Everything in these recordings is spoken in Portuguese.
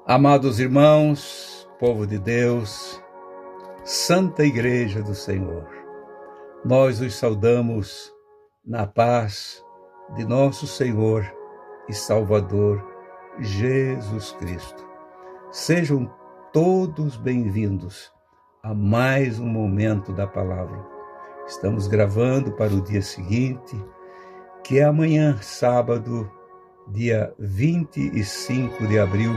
Amados irmãos, povo de Deus, Santa Igreja do Senhor, nós os saudamos na paz de nosso Senhor e Salvador Jesus Cristo. Sejam todos bem-vindos a mais um momento da palavra. Estamos gravando para o dia seguinte, que é amanhã, sábado, dia 25 de abril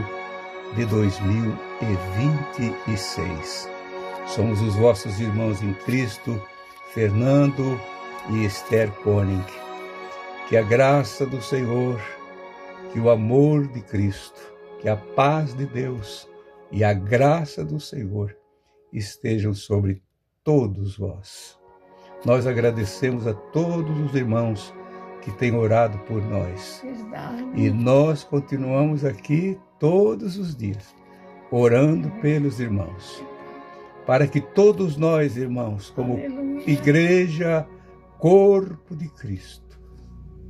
de 2026. Somos os vossos irmãos em Cristo, Fernando e Esther Koenig. Que a graça do Senhor, que o amor de Cristo, que a paz de Deus e a graça do Senhor estejam sobre todos vós. Nós agradecemos a todos os irmãos que têm orado por nós. Verdade. E nós continuamos aqui todos os dias, orando pelos irmãos, para que todos nós, irmãos, como Aleluia. Igreja, corpo de Cristo,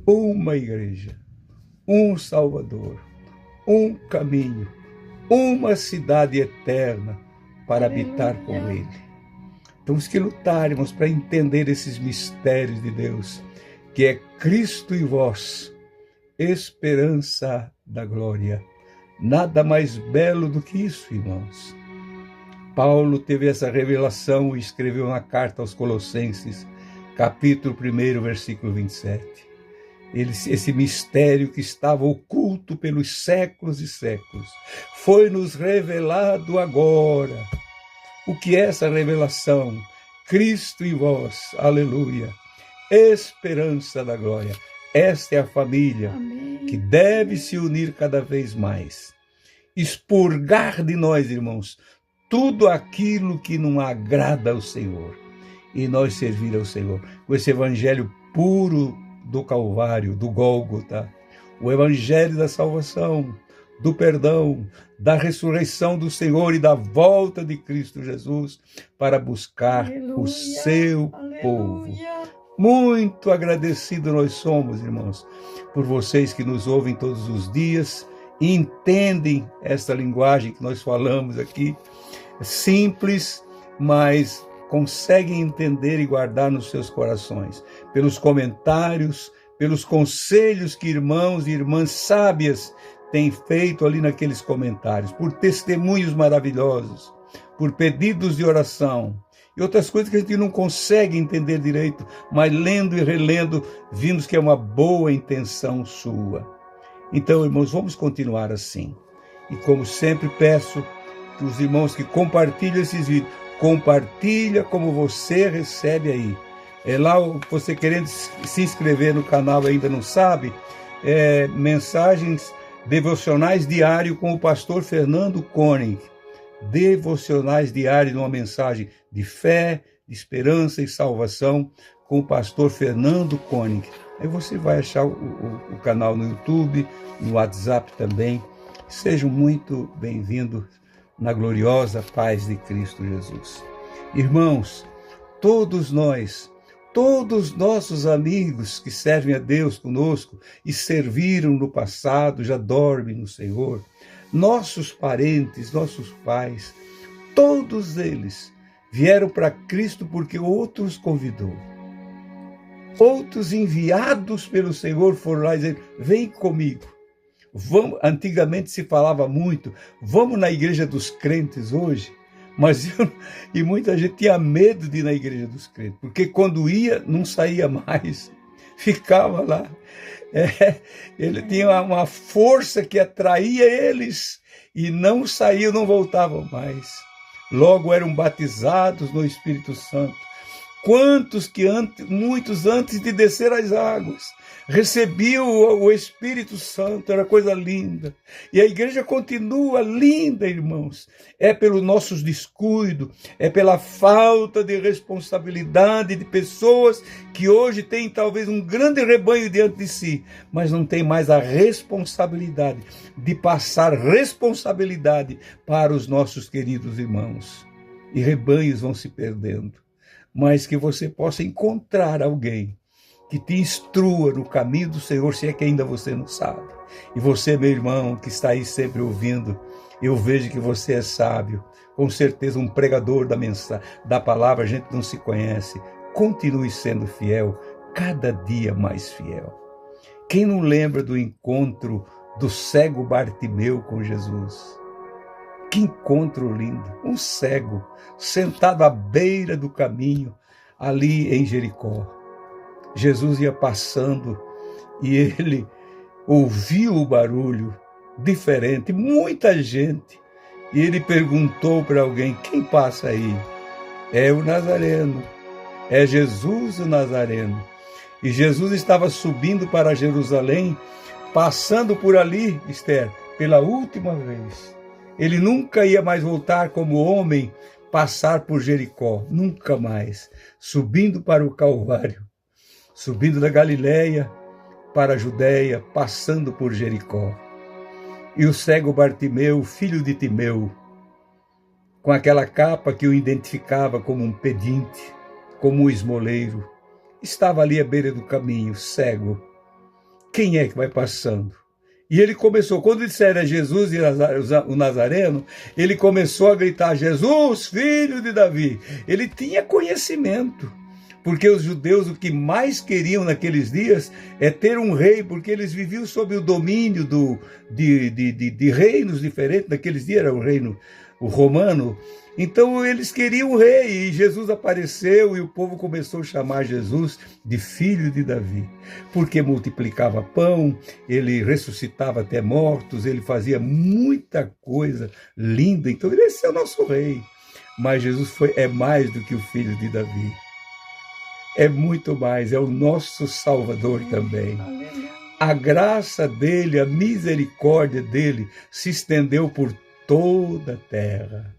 uma igreja, um Salvador, um caminho, uma cidade eterna para Aleluia. Habitar com Ele. Temos que lutar, irmãos, para entender esses mistérios de Deus, que é Cristo em vós, esperança da glória. Nada mais belo do que isso, irmãos. Paulo teve essa revelação e escreveu uma carta aos Colossenses, capítulo 1, versículo 27. Esse mistério que estava oculto pelos séculos e séculos, foi-nos revelado agora. O que é essa revelação? Cristo em vós, aleluia, esperança da glória. Esta é a família Amém. Que deve se unir cada vez mais. Expurgar de nós, irmãos, tudo aquilo que não agrada ao Senhor. E nós servir ao Senhor. Com esse evangelho puro do Calvário, do Gólgota. O evangelho da salvação, do perdão, da ressurreição do Senhor e da volta de Cristo Jesus para buscar Aleluia, o seu Aleluia. Povo. Muito agradecido nós somos, irmãos, por vocês que nos ouvem todos os dias e entendem esta linguagem que nós falamos aqui, simples, mas conseguem entender e guardar nos seus corações, pelos comentários, pelos conselhos que irmãos e irmãs sábias têm feito ali naqueles comentários, por testemunhos maravilhosos, por pedidos de oração, e outras coisas que a gente não consegue entender direito, mas lendo e relendo, vimos que é uma boa intenção sua. Então, irmãos, vamos continuar assim. E como sempre peço que os irmãos que compartilham esses vídeos, compartilha como você recebe aí. É lá, você querendo se inscrever no canal ainda não sabe, mensagens devocionais diário com o pastor Fernando Koenig. Devocionais diários, uma mensagem de fé, de esperança e salvação com o pastor Fernando Koenig. Aí você vai achar o canal no YouTube, no WhatsApp também. Sejam muito bem-vindos na gloriosa paz de Cristo Jesus. Irmãos, todos nós, todos nossos amigos que servem a Deus conosco e serviram no passado, já dormem no Senhor, nossos parentes, nossos pais, todos eles vieram para Cristo porque outros convidou. Outros enviados pelo Senhor foram lá e disseram, vem comigo. Vamos. Antigamente se falava muito, vamos na igreja dos crentes hoje, e muita gente tinha medo de ir na igreja dos crentes, porque quando ia, não saía mais, ficava lá. Ele tinha uma força que atraía eles e não saíam, não voltavam mais. Logo eram batizados no Espírito Santo. Quantos que muitos antes de descer as águas recebiam o Espírito Santo, era coisa linda. E a igreja continua linda, irmãos. É pelos nossos descuidos, é pela falta de responsabilidade de pessoas que hoje têm talvez um grande rebanho diante de si, mas não tem mais a responsabilidade de passar responsabilidade para os nossos queridos irmãos. E rebanhos vão se perdendo. Mas que você possa encontrar alguém que te instrua no caminho do Senhor, se é que ainda você não sabe. E você, meu irmão, que está aí sempre ouvindo, eu vejo que você é sábio, com certeza um pregador da palavra, a gente não se conhece. Continue sendo fiel, cada dia mais fiel. Quem não lembra do encontro do cego Bartimeu com Jesus? Que encontro lindo! Um cego sentado à beira do caminho, ali em Jericó. Jesus ia passando e ele ouviu o barulho diferente, muita gente. E ele perguntou para alguém: quem passa aí? É o Nazareno, é Jesus o Nazareno. E Jesus estava subindo para Jerusalém, passando por ali, Esther, pela última vez. Ele nunca ia mais voltar como homem, passar por Jericó, nunca mais. Subindo para o Calvário, subindo da Galileia para a Judéia, passando por Jericó. E o cego Bartimeu, filho de Timeu, com aquela capa que o identificava como um pedinte, como um esmoleiro, estava ali à beira do caminho, cego. Quem é que vai passando? E ele começou, quando disseram Jesus e o Nazareno, ele começou a gritar: Jesus, filho de Davi. Ele tinha conhecimento, porque os judeus o que mais queriam naqueles dias é ter um rei, porque eles viviam sob o domínio de reinos diferentes. Naqueles dias era o reino romano. Então eles queriam um rei, e Jesus apareceu e o povo começou a chamar Jesus de filho de Davi, porque multiplicava pão, ele ressuscitava até mortos, ele fazia muita coisa linda. Então esse é o nosso rei. Mas Jesus é mais do que o filho de Davi. É muito mais, é o nosso Salvador também. A graça dele, a misericórdia dele se estendeu por toda a terra.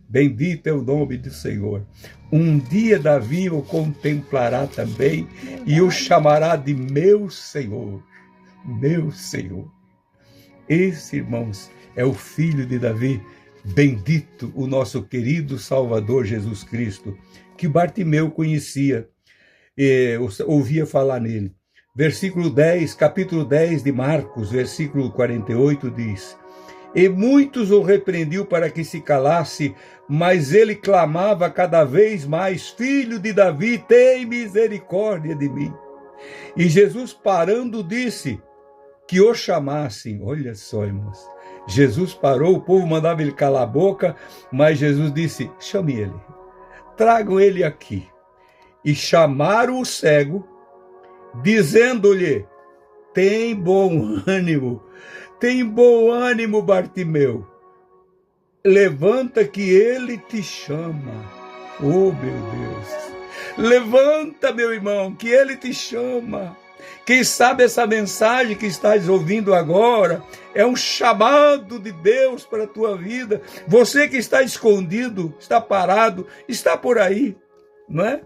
Bendito é o nome do Senhor. Um dia Davi o contemplará também e o chamará de meu Senhor, meu Senhor. Esse, irmãos, é o filho de Davi. Bendito o nosso querido Salvador Jesus Cristo, que Bartimeu conhecia, ouvia falar nele. Versículo 10, capítulo 10 de Marcos, versículo 48 diz: e muitos o repreendiam para que se calasse, mas ele clamava cada vez mais: Filho de Davi, tem misericórdia de mim. E Jesus, parando, disse que o chamassem. Olha só, irmãos. Jesus parou, o povo mandava ele calar a boca, mas Jesus disse: chame ele, tragam ele aqui. E chamaram o cego, dizendo-lhe: tem bom ânimo. Tem bom ânimo, Bartimeu. Levanta que ele te chama. Oh, meu Deus. Levanta, meu irmão, que ele te chama. Quem sabe essa mensagem que estás ouvindo agora é um chamado de Deus para a tua vida. Você que está escondido, está parado, está por aí, não é?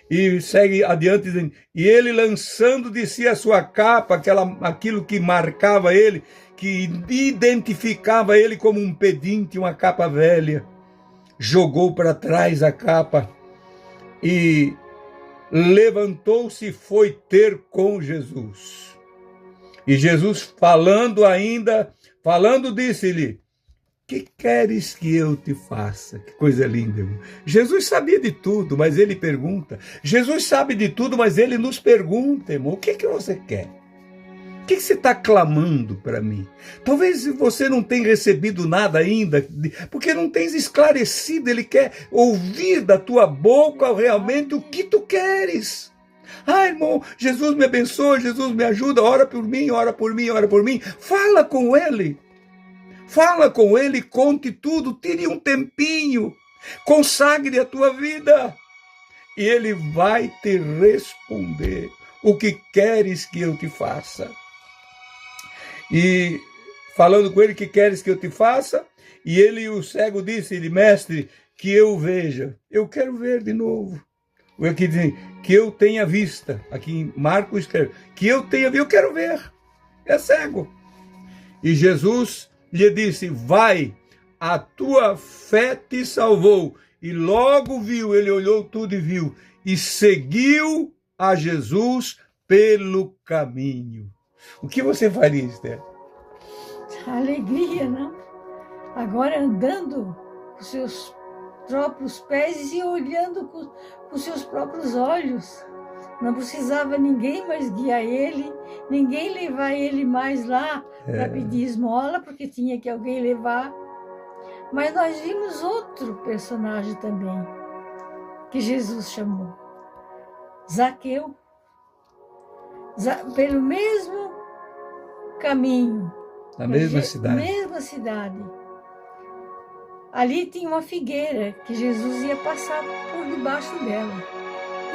E segue adiante dizendo: e ele, lançando de si a sua capa, aquilo que marcava ele, que identificava ele como um pedinte, uma capa velha, jogou para trás a capa e levantou-se e foi ter com Jesus. E Jesus, falando, disse-lhe: que queres que eu te faça? Que coisa linda, irmão. Jesus sabia de tudo, mas ele pergunta. Jesus sabe de tudo, mas ele nos pergunta, irmão: o que você quer? O que você está clamando para mim? Talvez você não tenha recebido nada ainda, porque não tens esclarecido. Ele quer ouvir da tua boca realmente o que tu queres. Ah, irmão, Jesus me abençoa, Jesus me ajuda, ora por mim, ora por mim, ora por mim. Fala com ele. Fala com ele, conte tudo, tire um tempinho, consagre a tua vida. E ele vai te responder: o que queres que eu te faça? E falando com ele: que queres que eu te faça? E ele, o cego, disse-lhe: mestre, que eu veja. Eu quero ver de novo. Aqui dizem que eu tenha vista. Aqui em Marcos escreve que eu tenha visto. Eu quero ver. É cego. E Jesus lhe disse: vai, a tua fé te salvou. E logo viu, ele olhou tudo e viu, e seguiu a Jesus pelo caminho. O que você faria, Esther? a alegria, não? Agora andando com seus próprios pés e olhando com seus próprios olhos. Não precisava ninguém mais guiar ele, ninguém levar ele mais lá para pedir esmola, porque tinha que alguém levar. Mas nós vimos outro personagem também, que Jesus chamou. Zaqueu. Pelo mesmo caminho. Na mesma cidade. Mesma cidade. Ali tinha uma figueira que Jesus ia passar por debaixo dela.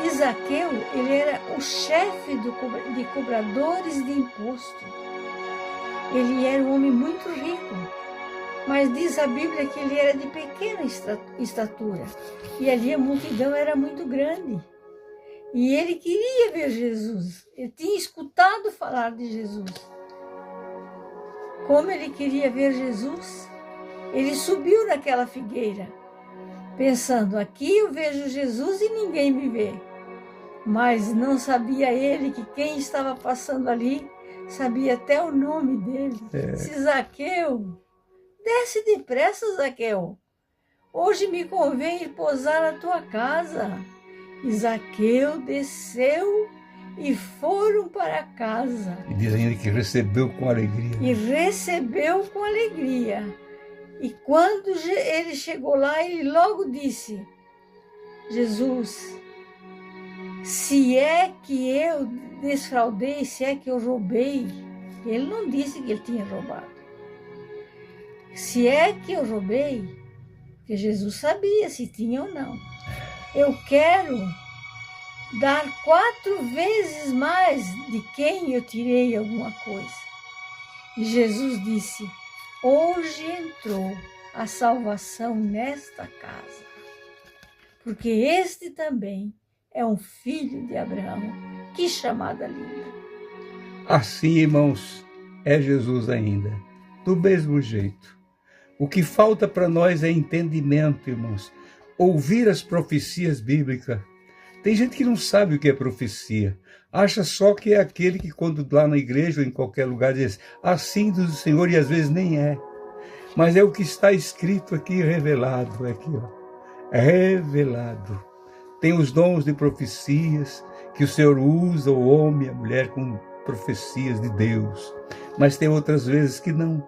E Zaqueu, ele era o chefe de cobradores de imposto. Ele era um homem muito rico, mas diz a Bíblia que ele era de pequena estatura. E ali a multidão era muito grande. E ele queria ver Jesus. Ele tinha escutado falar de Jesus. Como ele queria ver Jesus, ele subiu naquela figueira, pensando, aqui eu vejo Jesus e ninguém me vê. Mas não sabia ele que quem estava passando ali sabia até o nome dele. Disse, Zaqueu, desce depressa, Zaqueu. Hoje me convém pousar na tua casa. E Zaqueu desceu e foram para casa. E diz ainda que recebeu com alegria. E recebeu com alegria. E quando ele chegou lá, ele logo disse, Jesus, se é que eu desfraudei, se é que eu roubei, ele não disse que ele tinha roubado. Se é que eu roubei, porque Jesus sabia se tinha ou não. Eu quero dar 4 vezes mais de quem eu tirei alguma coisa. E Jesus disse, hoje entrou a salvação nesta casa, porque este também é um filho de Abraão. Que chamada linda! Assim, irmãos, é Jesus ainda, do mesmo jeito. O que falta para nós é entendimento, irmãos. Ouvir as profecias bíblicas. Tem gente que não sabe o que é profecia. Acha só que é aquele que quando lá na igreja ou em qualquer lugar diz, assim diz o Senhor, e às vezes nem é. Mas é o que está escrito aqui, revelado. Aqui, ó. É revelado. Tem os dons de profecias que o Senhor usa, o homem e a mulher, com profecias de Deus. Mas tem outras vezes que não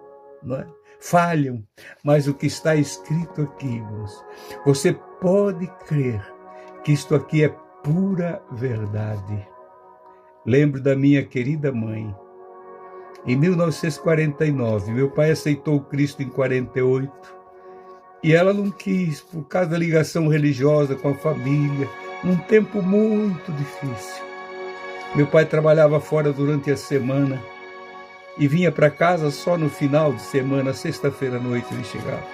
é? Falham. Mas o que está escrito aqui, irmãos, você pode crer que isto aqui é pura verdade. Lembro da minha querida mãe. Em 1949, meu pai aceitou Cristo em 48 e ela não quis, por causa da ligação religiosa com a família, num tempo muito difícil. Meu pai trabalhava fora durante a semana e vinha para casa só no final de semana, sexta-feira à noite ele chegava.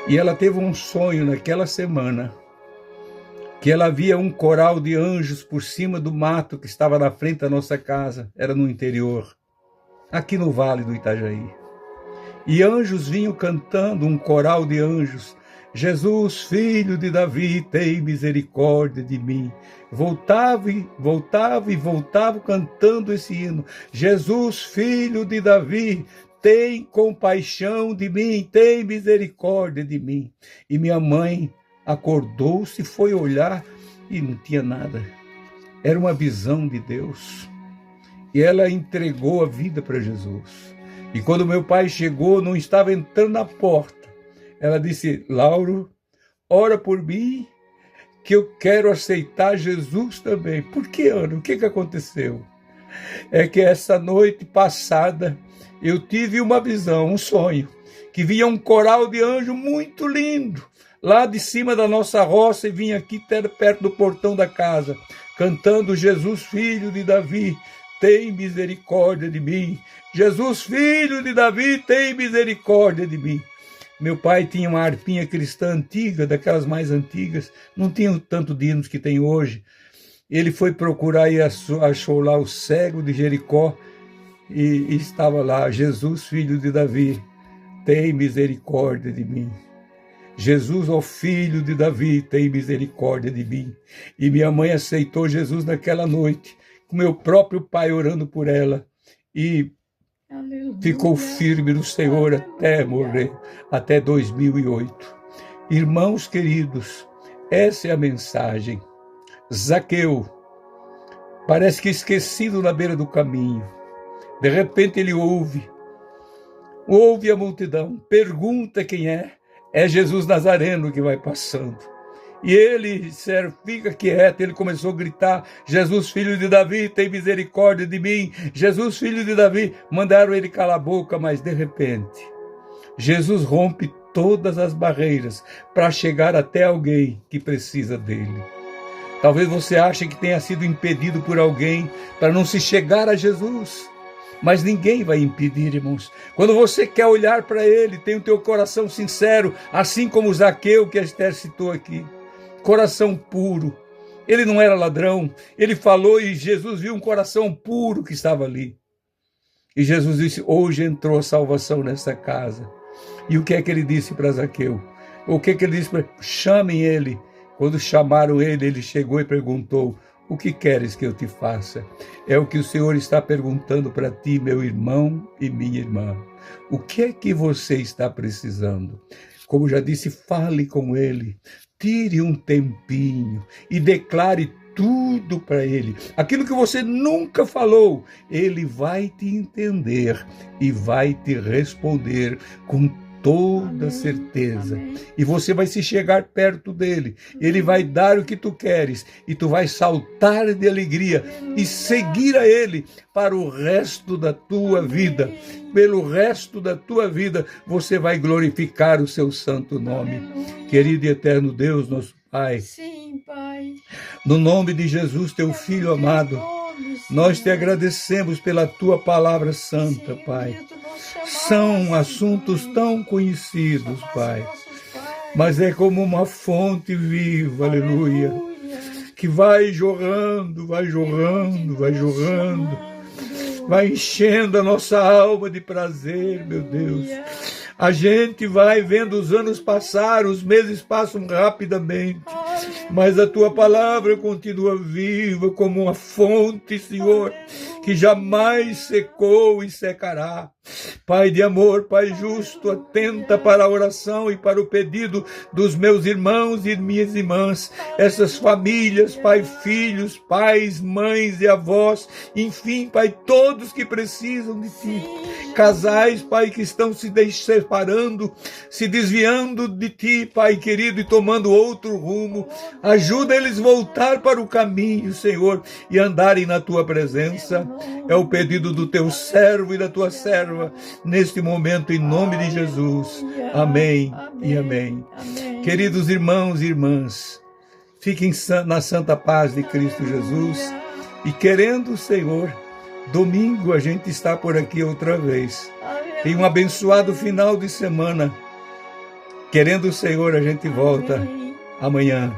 E ela teve um sonho naquela semana, que ela via um coral de anjos por cima do mato que estava na frente da nossa casa, era no interior, aqui no Vale do Itajaí. E anjos vinham cantando, um coral de anjos, Jesus, filho de Davi, tem misericórdia de mim. Voltava cantando esse hino. Jesus, filho de Davi, tem compaixão de mim, tem misericórdia de mim. E minha mãe acordou-se, foi olhar e não tinha nada. Era uma visão de Deus. E ela entregou a vida para Jesus. E quando meu pai chegou, não estava entrando na porta. Ela disse, Lauro, ora por mim, que eu quero aceitar Jesus também. Por que, Ana? O que aconteceu? É que essa noite passada, eu tive uma visão, um sonho, que vinha um coral de anjo muito lindo, lá de cima da nossa roça, e vinha aqui perto do portão da casa, cantando Jesus, filho de Davi, tem misericórdia de mim. Jesus, filho de Davi, tem misericórdia de mim. Meu pai tinha uma harpinha cristã antiga, daquelas mais antigas, não tinha tanto de hinos que tem hoje. Ele foi procurar e achou lá o cego de Jericó e estava lá, Jesus, filho de Davi, tem misericórdia de mim. Jesus, ó filho de Davi, tem misericórdia de mim. E minha mãe aceitou Jesus naquela noite, com meu próprio pai orando por ela. E Aleluia. Ficou firme no Senhor até morrer, até 2008. Irmãos queridos, essa é a mensagem. Zaqueu, parece que esquecido na beira do caminho. De repente ele ouve a multidão, pergunta quem é. É Jesus Nazareno que vai passando. E ele fica quieto, ele começou a gritar: Jesus, filho de Davi, tem misericórdia de mim. Jesus, filho de Davi. Mandaram ele calar a boca, mas de repente, Jesus rompe todas as barreiras para chegar até alguém que precisa dele. Talvez você ache que tenha sido impedido por alguém para não se chegar a Jesus. Mas ninguém vai impedir, irmãos. Quando você quer olhar para ele, tem o teu coração sincero, assim como o Zaqueu que a Esther citou aqui. Coração puro. Ele não era ladrão. Ele falou e Jesus viu um coração puro que estava ali. E Jesus disse: hoje entrou a salvação nessa casa. E o que é que ele disse para Zaqueu? O que é que ele disse para ele? Chamem ele. Quando chamaram ele, ele chegou e perguntou: o que queres que eu te faça? É o que o Senhor está perguntando para ti, meu irmão e minha irmã. O que é que você está precisando? Como já disse, fale com ele. Tire um tempinho e declare tudo para ele. Aquilo que você nunca falou, ele vai te entender e vai te responder com toda certeza. E você vai se chegar perto dele. Ele vai dar o que tu queres e tu vai saltar de alegria e seguir a ele para o resto da tua vida. Pelo resto da tua vida você vai glorificar o seu santo nome. Querido e eterno Deus, nosso Pai. Sim, Pai. No nome de Jesus, teu Filho amado, nós te agradecemos pela tua palavra santa, Pai. São assuntos tão conhecidos, Pai, mas é como uma fonte viva, aleluia, que vai jorrando, vai jorrando, vai jorrando, vai enchendo a nossa alma de prazer, meu Deus. A gente vai vendo os anos passar, os meses passam rapidamente, mas a tua palavra continua viva como uma fonte, Senhor, que jamais secou e secará. Pai de amor, Pai justo, atenta para a oração e para o pedido dos meus irmãos e minhas irmãs, essas famílias, Pai, filhos, pais, mães e avós, enfim, Pai, todos que precisam de Ti. Casais, Pai, que estão se separando, se desviando de Ti, Pai querido, e tomando outro rumo. Ajuda eles a voltar para o caminho, Senhor, e andarem na Tua presença. É o pedido do Teu servo e da Tua serva, neste momento, em nome de Jesus. Amém e amém. Queridos irmãos e irmãs, fiquem na santa paz de Cristo Jesus. E querendo o Senhor, domingo a gente está por aqui outra vez. Tenha um abençoado final de semana. Querendo o Senhor, a gente volta amanhã.